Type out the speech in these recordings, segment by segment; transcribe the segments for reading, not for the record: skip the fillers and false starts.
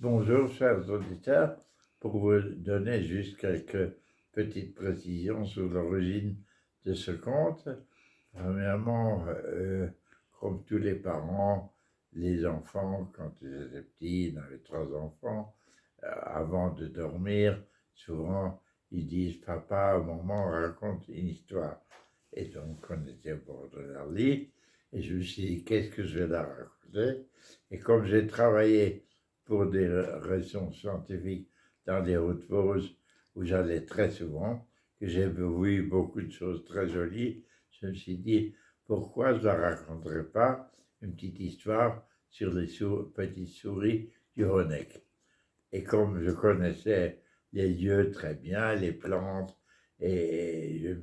Bonjour, chers auditeurs. Pour vous donner juste quelques petites précisions sur l'origine de ce conte. Premièrement, comme tous les parents, les enfants, quand ils étaient petits, ils avaient 3 enfants, avant de dormir, souvent, ils disent: «Papa, maman, raconte une histoire.» Et donc, on était au bord de leur lit, et je me suis dit: «Qu'est-ce que je vais leur raconter?» Et comme j'ai travaillé pour des raisons scientifiques dans les Hautes-Vosges, où j'allais très souvent, que j'ai vu beaucoup de choses très jolies, je me suis dit: pourquoi je ne leur raconterais pas une petite histoire sur les petites souris du Honeck. Et comme je connaissais les lieux très bien, les plantes, et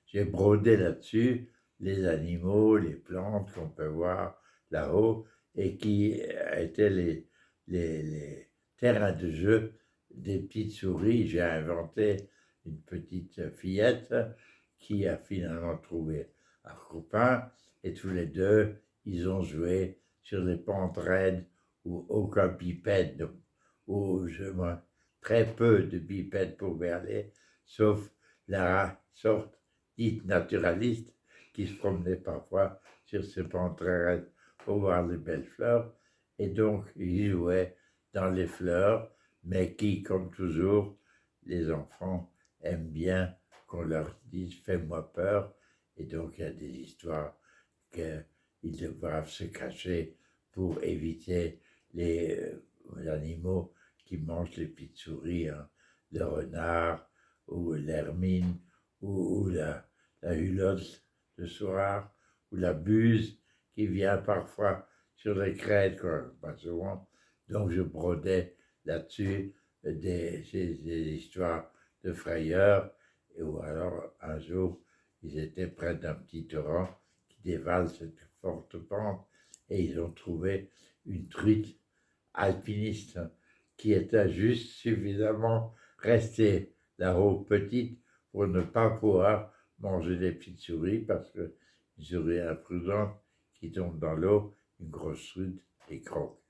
j'ai brodé là-dessus les animaux, les plantes qu'on peut voir là-haut, et qui étaient les terrains de jeu des petites souris. J'ai inventé une petite fillette qui a finalement trouvé un copain, et tous les deux, ils ont joué sur les pentes raides où aucun bipède, moi, très peu de bipèdes pouvaient aller, sauf la sorte dite naturaliste qui se promenait parfois sur ces pentes raides pour voir les belles fleurs, et donc ils jouaient dans les fleurs, mais qui, comme toujours, les enfants aiment bien qu'on leur dise: «Fais-moi peur.» Et donc il y a des histoires qu'ils doivent se cacher pour éviter les animaux qui mangent les petites souris, hein, le renard ou l'hermine ou la hulotte le soir, ou la buse qui vient parfois sur les crêtes, quoi, pas souvent. Donc je brodais là-dessus des histoires de frayeur, ou alors un jour ils étaient près d'un petit torrent qui dévale cette forte pente, et ils ont trouvé une truite alpiniste qui était juste suffisamment restée là-haut petite pour ne pas pouvoir manger les petites souris, parce que une souris imprudente qui tombe dans l'eau, une grosse truite, les croque.